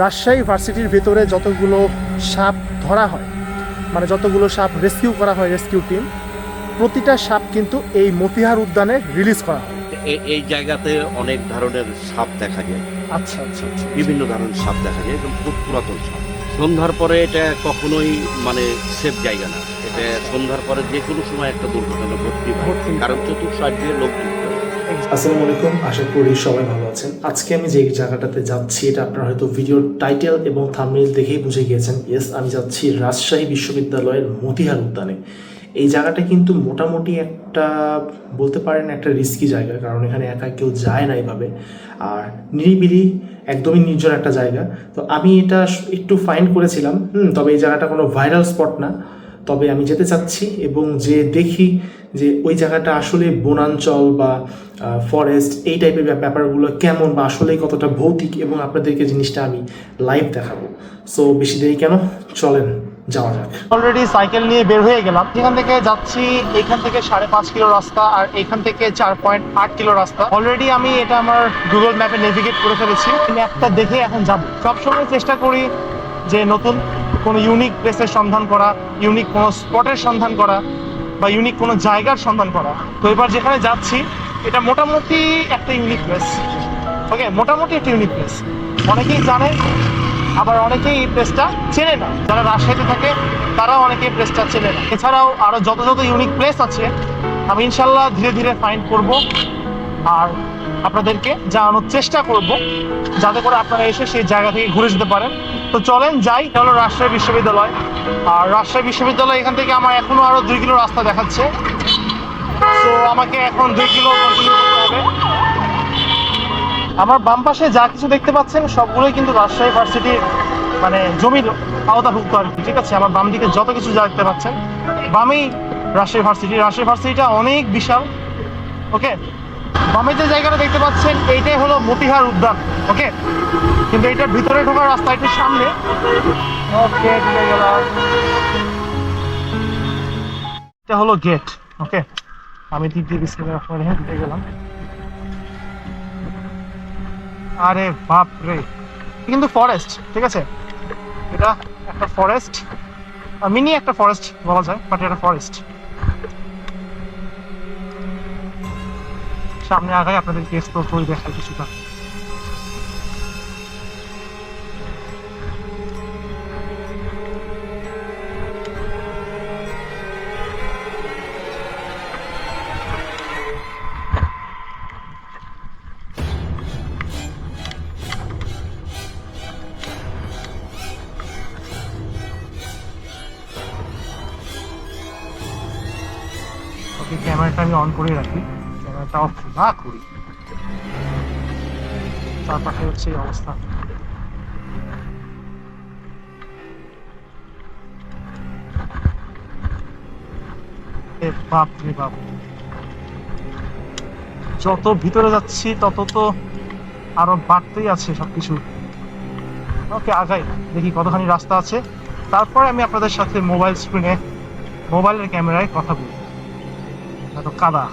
রাজশাহী ভার্সিটির ভেতরে যতগুলো সাপ ধরা হয়, মানে যতগুলো সাপ রেস্কিউ করা হয় রেস্কিউ টিম, প্রতিটা সাপ কিন্তু এই মতিহার উদ্যানে রিলিজ করা হয়। এই জায়গাতে অনেক ধরনের সাপ দেখা যায়, আচ্ছা আচ্ছা আচ্ছা। বিভিন্ন ধরনের সাপ দেখা যায়, একদম খুব পুরাতন সাপ। সন্ধ্যার পরে এটা কখনোই মানে সেফ জায়গা না। এটা সন্ধ্যার পরে যে কোনো সময় একটা দুর্ঘটনা ঘটতে পারে, কারণ চতুর্সাইড দিয়ে লোক ঢুকতে পারে। আসসালামু আলাইকুম, আশা করি সবাই ভালো আছেন। আজকে আমি যে জায়গাটাতে যাচ্ছি এটা আপনারা হয়তো ভিডিওর টাইটেল এবং থাম্বনেইল দেখেই বুঝে গিয়েছেন। ইয়েস, আমি যাচ্ছি রাজশাহী বিশ্ববিদ্যালয়ের মতিহার উদ্যানে। এই জায়গাটা কিন্তু মোটামুটি একটা বলতে পারেন একটা রিস্কি জায়গা, কারণ এখানে একা কেউ যায় না এইভাবে, আর নিরিবিলি একদমই নির্জন একটা জায়গা। তো আমি এটা একটু ফাইন্ড করেছিলাম, তবে এই জায়গাটা কোনো ভাইরাল স্পট না। তবে আমি যেতে চাচ্ছি এবং যে দেখি যে ওই জায়গাটা আসলে বনাঞ্চল বা ফরেস্ট এই টাইপের ব্যাপারগুলো কেমন বা আসলেই কতটা ভৌতিক, এবং আপনাদেরকে জিনিসটা আমি লাইভ দেখাবো। সো বেশি দেরি কেন, চলেন যাওয়া যাক। অলরেডি সাইকেল নিয়ে বের হয়ে গেলাম। এখান থেকে যাচ্ছি, এখান থেকে 5.5 কিলো রাস্তা, আর এখান থেকে 4.8 কিলো রাস্তা। অলরেডি আমি এটা আমার গুগল ম্যাপে নেভিগেট করে ফেলেছি। ম্যাপটা দেখে এখন যাব। সবসময় চেষ্টা করি যে নতুন কোনো ইউনিক প্লেসের সন্ধান করা, ইউনিক কোনো স্পটের সন্ধান করা, বা ইউনিক কোনো জায়গার সন্ধান করা। তো এবার যেখানে যাচ্ছি এটা মোটামুটি একটা ইউনিক প্লেস। ওকে, মোটামুটি একটা ইউনিক প্লেস। অনেকেই জানে, আবার অনেকেই এই প্লেসটা চেনে না। যারা রাজশাহীতে থাকে তারাও অনেকে এই প্লেসটা চেনে না। এছাড়াও আরও যত যত ইউনিক প্লেস আছে আমি ইনশাল্লাহ ধীরে ধীরে ফাইন্ড করব, আর আপনাদেরকে জানানোর চেষ্টা করব, যাতে করে আপনারা এসে সেই জায়গা থেকে ঘুরে যেতে পারেন। তো চলেন যাই। এটা হলো রাজশাহী বিশ্ববিদ্যালয়, আর রাজশাহী বিশ্ববিদ্যালয় এখান থেকে আমার এখনো আরও 2 কিলো রাস্তা দেখাচ্ছে। তো আমাকে এখন 2 কিলো কন্টিনিউ করতে হবে। আমার বাম পাশে যা কিছু দেখতে পাচ্ছেন সবগুলোই কিন্তু রাজশাহী ভার্সিটির মানে জমির আওতাভুক্ত আর কি। ঠিক আছে, আমার বাম দিকে যত কিছু যা দেখতে পাচ্ছেন বামেই রাজশাহী ভার্সিটি। রাজশাহী ভার্সিটিটা অনেক বিশাল। ওকে, বামে যে জায়গাটা দেখতে পাচ্ছেন এইটাই হলো মতিহার উদ্যান। ওকে, কিন্তু এটার ভিতরে ঢোকার রাস্তা একটু সামনে। ওকে, ঢুকে গেলাম। এটা হলো গেট। ওকে, আমি ঢুকে গেলাম। আরে বাপ রে, কিন্তু ফরেস্ট। ঠিক আছে, এটা একটা ফরেস্ট, মিনি একটা ফরেস্ট বলা যায়, বাট এটা ফরেস্ট। সামনে আগায় আপনাদেরকে এক্সপ্লোর করে দেখাই কিছুটা। ওকে, ক্যামেরাটা আমি অন করে রাখি, ক্যামেরাটা অফ না করি। চারপাশে হচ্ছে এই অবস্থা। বাপ রে বাপ, যত ভিতরে যাচ্ছি তত তো আরো বাড়তেই আছে সবকিছু। ওকে, আগাই, দেখি কতখানি রাস্তা আছে, তারপরে আমি আপনাদের সাথে মোবাইল স্ক্রিনে মোবাইলের ক্যামেরায় কথা বলি। এত কাদা।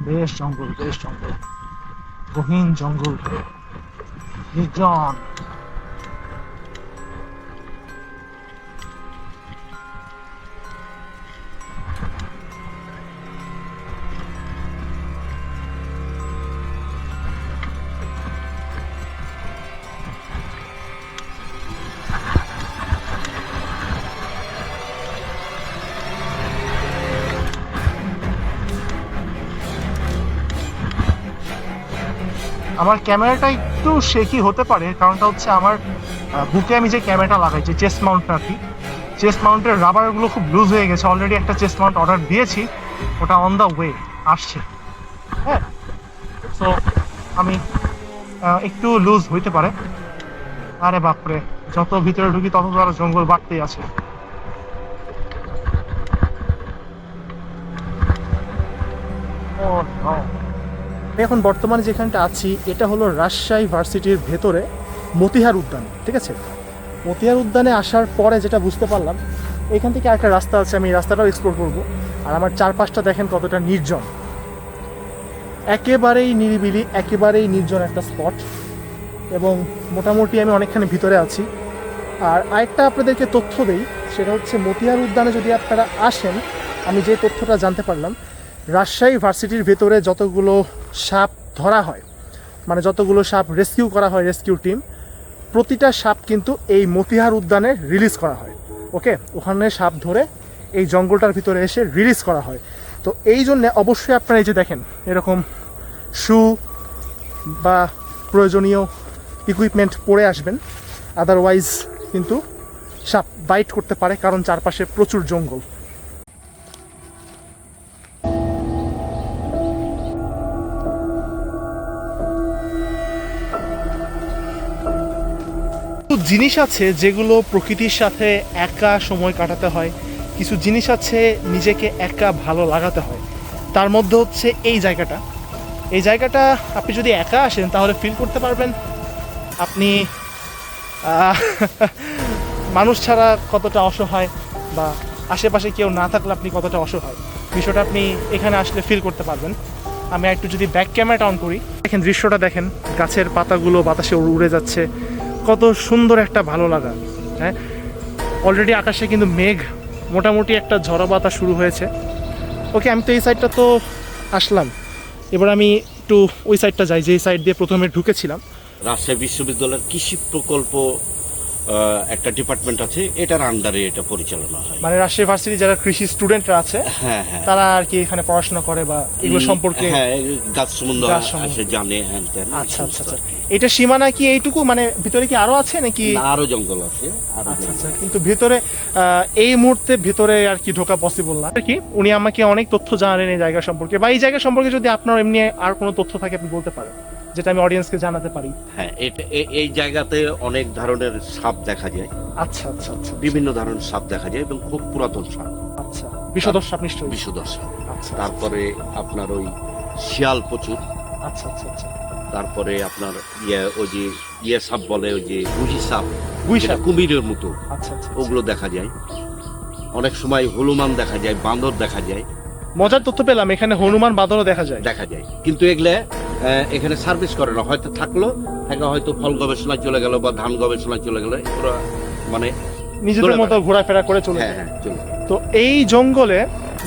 বেশ জঙ্গল, বেশ জঙ্গল, গহীন জঙ্গল, নির্জন। আমার ক্যামেরাটা একটু শেকি হতে পারে, কারণটা হচ্ছে আমার বুকে আমি যে ক্যামেরাটা লাগাই, যে চেস্ট মাউন্টটা আর কি, চেস্ট মাউন্টের রাবারগুলো খুব লুজ হয়ে গেছে। অলরেডি একটা চেস্ট মাউন্ট অর্ডার দিয়েছি, ওটা অন দ্য ওয়ে আসছে। হ্যাঁ, সো আমি একটু লুজ হইতে পারে। আরে বাপরে, যত ভিতরে ঢুকি তত আরো জঙ্গল বাড়তেই আছে। ও নো। আমি এখন বর্তমানে যেখানটা আছি এটা হলো রাজশাহী ভার্সিটির ভেতরে মতিহার উদ্যান। ঠিক আছে, মতিহার উদ্যানে আসার পরে যেটা বুঝতে পারলাম, এখান থেকে একটা রাস্তা আছে, আমি এই রাস্তাটাও এক্সপ্লোর করব। আর আমার চারপাশটা দেখেন কতটা নির্জন, একেবারেই নিরিবিলি, একেবারেই নির্জন একটা স্পট, এবং মোটামুটি আমি অনেকখানি ভিতরে আছি। আর আরেকটা আপনাদেরকে তথ্য দেই, সেটা হচ্ছে মতিহার উদ্যানে যদি আপনারা আসেন, আমি যে তথ্যটা জানতে পারলাম, রাজশাহী ভার্সিটির ভেতরে যতগুলো সাপ ধরা হয়, মানে যতগুলো সাপ রেস্কিউ করা হয় রেস্কিউ টিম, প্রতিটা সাপ কিন্তু এই মতিহার উদ্যানে রিলিজ করা হয়। ওকে, ওখানে সাপ ধরে এই জঙ্গলটার ভিতরে এসে রিলিজ করা হয়। তো এই জন্যে অবশ্যই আপনারা এই যে দেখেন এরকম শু বা প্রয়োজনীয় ইকুইপমেন্ট পরে আসবেন, আদারওয়াইজ কিন্তু সাপ বাইট করতে পারে, কারণ চারপাশে প্রচুর জঙ্গল। জিনিস আছে যেগুলো প্রকৃতির সাথে একা সময় কাটাতে হয়, কিছু জিনিস আছে নিজেকে একা ভালো লাগাতে হয়। তার মধ্যে হচ্ছে এই জায়গাটা। এই জায়গাটা আপনি যদি একা আসেন তাহলে ফিল করতে পারবেন আপনি মানুষ ছাড়া কতটা অসহায়, বা আশেপাশে কেউ না থাকলে আপনি কতটা অসহায়, বিষয়টা আপনি এখানে আসলে ফিল করতে পারবেন। আমি একটু যদি ব্যাক ক্যামেরাটা অন করি, দেখেন দৃশ্যটা দেখেন, গাছের পাতাগুলো বাতাসে উড়ে যাচ্ছে, কত সুন্দর একটা ভালো লাগা। হ্যাঁ, অলরেডি আকাশে কিন্তু মেঘ, মোটামুটি একটা ঝড়ো বাতাস শুরু হয়েছে। ওকে, আমি তো এই সাইডটা তো আসলাম, এবার আমি একটু ওই সাইডটা যাই, যে সাইড দিয়ে প্রথমে ঢুকেছিলাম। রাজশাহী বিশ্ববিদ্যালয়ের কৃষি প্রকল্প একটা ডিপার্টমেন্ট আছে, এটার আন্ডারে এটা পরিচালনা হয়। মানে রাজশাহী ভার্সিটি যারা কৃষি স্টুডেন্টরা আছে, হ্যাঁ হ্যাঁ, তারা আর কি এখানে পড়াশোনা করে বা এগুলো সম্পর্কে। হ্যাঁ, গাছ সম্বন্ধে গাছ সম্বন্ধে। আসে, জানে। হ্যাঁ, আচ্ছা আচ্ছা আচ্ছা, এটা সীমানা কি এইটুকু, মানে ভিতরে কি আরো আছে নাকি? আরো জঙ্গল আছে, আরো আচ্ছা জঙ্গল। আচ্ছা, কিন্তু ভিতরে এই মুহূর্তে ভিতরে আর কি ঢোকা পসিবল না আর কি। উনি আমাকে অনেক তথ্য জানালেন এই জায়গা সম্পর্কে, বা এই জায়গা সম্পর্কে যদি আপনার এমনি আর কোনো তথ্য থাকে আপনি বলতে পারেন, যেটা আমি অডিয়েন্সকে জানাতে পারি। হ্যাঁ, এই জায়গাতে অনেক ধরনের সাপ দেখা যায়। আচ্ছা আচ্ছা আচ্ছা, বিভিন্ন ধরনের সাপ দেখা যায় এবং খুব পুরাতন সাপ, আচ্ছা, বিষধর সাপ নিশ্চয়ই। বিষধর সাপ। আচ্ছা তারপরে আপনার ওই শিয়াল প্রচুর। আচ্ছা আচ্ছা আচ্ছা, তারপরে আপনার ওই যে সাপ বলে, ওই যে গুহি সাপ, গুই যেটা সাপ। কুমিরের মতো, আচ্ছা আচ্ছা, ওগুলো দেখা যায়। অনেক সময় হনুমান দেখা যায়, বাঁদর দেখা যায়। মজার তথ্য পেলাম, এখানে হনুমান বাঁদরও দেখা যায়। কিন্তু এগুলা এখানে সার্ভিস করে না, হয়তো থাকলো, হয়তো ফল গবেষণায় চলে গেল বা ধান গবেষণায় চলে গেল, ওরা মানে নিজেদের মতো ঘোরাফেরা করে চলে হ্যাঁ যায়। হ্যাঁ চলে যায়। তো এই জঙ্গলে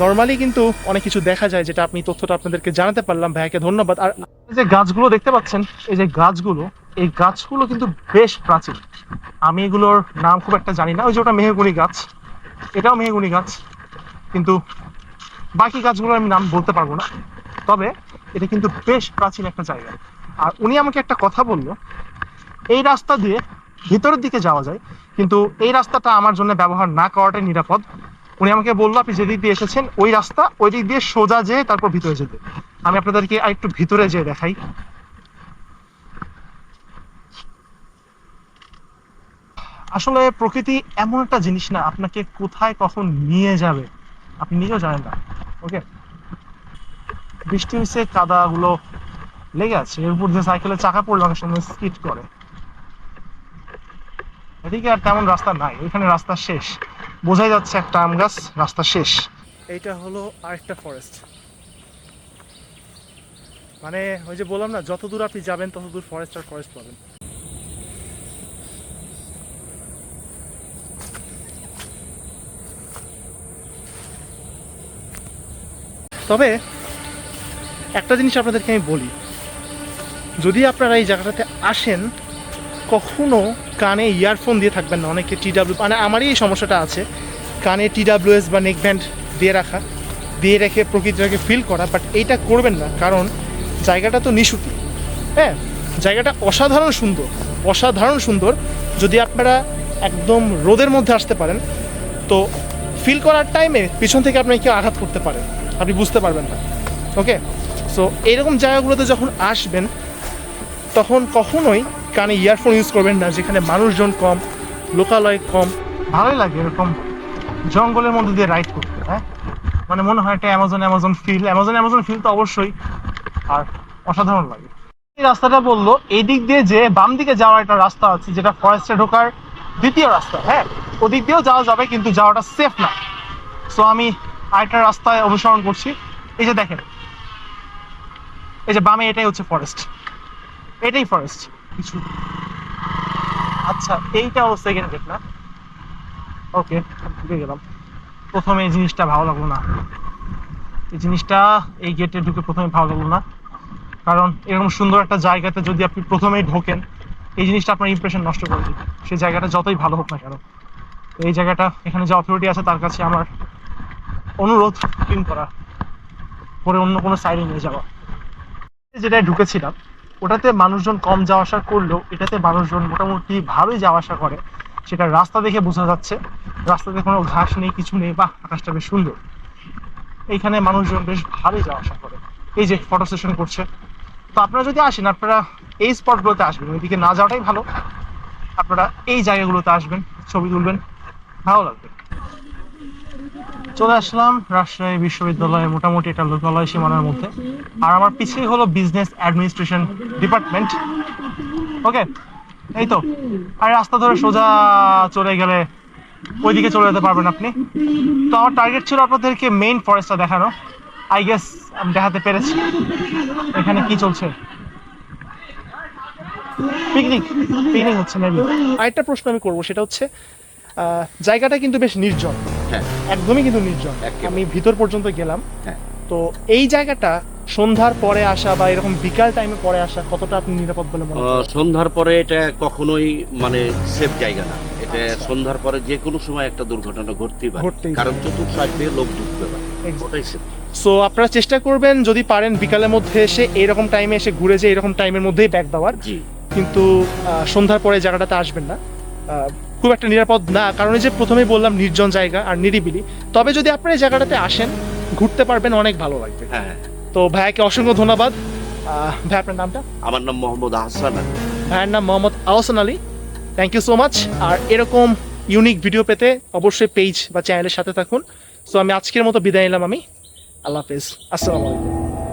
নরমালি কিন্তু অনেক কিছু দেখা যায়, যেটা আপনি তথ্যটা আপনাদেরকে জানাতে পারলাম, ভাইকে ধন্যবাদ। আর এই যে গাছগুলো দেখতে পাচ্ছেন, এই যে গাছগুলো, এই গাছগুলো কিন্তু বেশ প্রাচীন। আমি এগুলোর নাম খুব একটা জানি না। ওই যে ওটা মেহগনি গাছ, এটাও মেহগনি গাছ, কিন্তু বাকি গাছগুলোর আমি নাম বলতে পারবো না। তবে এটা কিন্তু বেশ প্রাচীন একটা জায়গা। আর উনি আমাকে একটা কথা বললো, এই রাস্তা দিয়ে ভিতরের দিকে যাওয়া যায়, কিন্তু এই রাস্তাটা আমার জন্য ব্যবহার না করাটাই নিরাপদ। উনি আমাকে বললো আপনি যেদিক দিয়ে এসেছেন ওই রাস্তা, ওই দিক দিয়ে সোজা যেয়ে তারপর ভিতরে যেতে। আমি আপনাদেরকে আর একটু ভিতরে যেয়ে দেখাই। আসলে প্রকৃতি এমন একটা জিনিস না, আপনাকে কোথায় কখন নিয়ে যাবে আপনি নিজেও জানেন না। ওকে, বৃষ্টি হয়েছে, কাদাগুলো লেগে আছে, এর উপর দিয়ে সাইকেলের চাকা পড়লে অনেক সময় স্কিড করে। এদিকে আর তেমন রাস্তা নাই, ওইখানে রাস্তা শেষ, বোঝাই যাচ্ছে একটা আম গাছ, রাস্তা শেষ। এইটা হলো আরেকটা ফরেস্ট, মানে ওই যে বললাম না, যত দূর আপনি যাবেন তত দূর ফরেস্ট আর ফরেস্ট পাবেন। তবে একটা জিনিস আপনাদেরকে আমি বলি, যদি আপনারা এই জায়গাটাতে আসেন, কখনো কানে ইয়ারফোন দিয়ে থাকবেন না। অনেকে টিডাব্লিউ, মানে আমারই এই সমস্যাটা আছে, কানে টিডাব্লিউএস বা নেক ব্যান্ড দিয়ে রেখে প্রকৃতিটাকে ফিল করা, বাট এইটা করবেন না, কারণ জায়গাটা তো নিশুতি। হ্যাঁ, জায়গাটা অসাধারণ সুন্দর, অসাধারণ সুন্দর। যদি আপনারা একদম রোদের মধ্যে আসতে পারেন, তো ফিল করার টাইমে পিছন থেকে আপনাকে কেউ আঘাত করতে পারে, আপনি বুঝতে পারবেন না। ওকে, সো এইরকম জায়গাগুলোতে যখন আসবেন, তখন কখনোই কানে ইয়ারফোন ইউজ করবেন না, যেখানে মানুষজন কম, লোকালয় কম। ভালোই লাগে এরকম জঙ্গলের মধ্যে দিয়ে রাইড করতে। হ্যাঁ, মানে মনে হয় একটা অ্যামাজন ফিল তো অবশ্যই, আর অসাধারণ লাগে। এই রাস্তাটা বললো এই দিক দিয়ে যে বাম দিকে যাওয়ার একটা রাস্তা আছে, যেটা ফরেস্টে ঢোকার দ্বিতীয় রাস্তা। হ্যাঁ, ওদিক দিয়েও যাওয়া যাবে, কিন্তু যাওয়াটা সেফ না। সো আমি আরেকটা রাস্তায় অনুসরণ করছি। এই যে দেখেন, এই যে বামে এটাই হচ্ছে ফরেস্ট, এটাই ফরেস্ট কিছু। আচ্ছা এইটা হচ্ছে সেকেন্ড গেট না? ওকে, ঢুকে গেলাম। প্রথমে এই জিনিসটা ভালো লাগলো না, এই জিনিসটা এই গেটে ঢুকে প্রথমে ভালো লাগলো না, কারণ এরকম সুন্দর একটা জায়গাতে যদি আপনি প্রথমেই ঢোকেন এই জিনিসটা আপনার ইমপ্রেশন নষ্ট করে দিবে, সেই জায়গাটা যতই ভালো হোক না কেন। তো এই জায়গাটা, এখানে যে অথরিটি আছে তার কাছে আমার অনুরোধ ক্লিন করা, পরে অন্য কোনো সাইডে নিয়ে যাওয়া। যেটায় ঢুকেছিলাম ওটাতে মানুষজন কম যাওয়া আসা করলেও এটাতে মানুষজন মোটামুটি ভালোই যাওয়া আসা করে, সেটা রাস্তা দেখে বোঝা যাচ্ছে। রাস্তাতে কোনো ঘাস নেই, কিছু নেই, বা আকাশটা বেশ সুন্দর। এইখানে মানুষজন বেশ ভালোই যাওয়া আসা করে, এই যে ফটো সেশন করছে। তো আপনারা যদি আসেন, আপনারা এই স্পটগুলোতে আসবেন, ওইদিকে না যাওয়াটাই ভালো। আপনারা এই জায়গাগুলোতে আসবেন, ছবি তুলবেন, ভালো লাগবে। চলে আসলাম রাজশাহী বিশ্ববিদ্যালয়ে, মোটামুটি এটা লোকালয় সীমানার মধ্যে। আর আমার পিছিয়ে হলো বিজনেস অ্যাডমিনিস্ট্রেশন ডিপার্টমেন্ট। ওকে, এই তো। আর রাস্তা ধরে সোজা চলে গেলে ওইদিকে চলে যেতে পারবেন আপনি। তো আমার টার্গেট ছিল আপনাদেরকে মেইন ফরেস্টটা দেখানো। আই গেস আমি দেখাতে পেরেছি। এখানে কি চলছে? পিকনিক পিকনিক হচ্ছে মেবি। আরেকটা প্রশ্ন আমি করবো, সেটা হচ্ছে জায়গাটা কিন্তু বেশ নির্জন। হ্যাঁ, একদমই কিন্তু নির্জন। একেবারে। আমি ভিতর পর্যন্ত গেলাম। হ্যাঁ। তো এই জায়গাটা সন্ধ্যার পরে আসা বা এরকম বিকাল টাইমে পরে আসা কতটা আপনি নিরাপদ বলে মনে করেন? সন্ধ্যার পরে এটা কখনোই মানে সেফ জায়গা না। এটা আচ্ছা। সন্ধ্যার পরে যে কোনো সময় একটা দুর্ঘটনা ঘটতেই পারে, ঘটতেই কারণ চতুর্থ দিয়ে লোক ঢুকতে পারে, Exactly. ওটাই সেফ। সো আপনারা চেষ্টা করবেন যদি পারেন বিকালের মধ্যে এসে এরকম টাইমে এসে ঘুরে যে এরকম টাইমের মধ্যেই ব্যাক দেওয়ার। জি, কিন্তু সন্ধ্যার পরে জায়গাটাতে আসবেন না, খুব একটা নিরাপদ না, কারণ এই যে প্রথমেই বললাম নির্জন জায়গা আর নিরিবিলি। তবে যদি আপনারা এই জায়গাটাতে আসেন ঘুরতে পারবেন, অনেক ভালো লাগবে। হ্যাঁ। তো ভাইয়াকে অসংখ্য ধন্যবাদ। ভাই আপনার নামটা? আমার নাম মোহাম্মদ আহসান আলী। ভাইয়ের নাম Mohammad Ahsan Ali. Thank you so much. আর এরকম ইউনিক ভিডিও পেতে অবশ্যই পেজ বা চ্যানেলের সাথে থাকুন। সো আমি আজকের মতো বিদায় নিলাম। আমি আল্লাহ হাফেজ, আসসালামু আলাইকুম।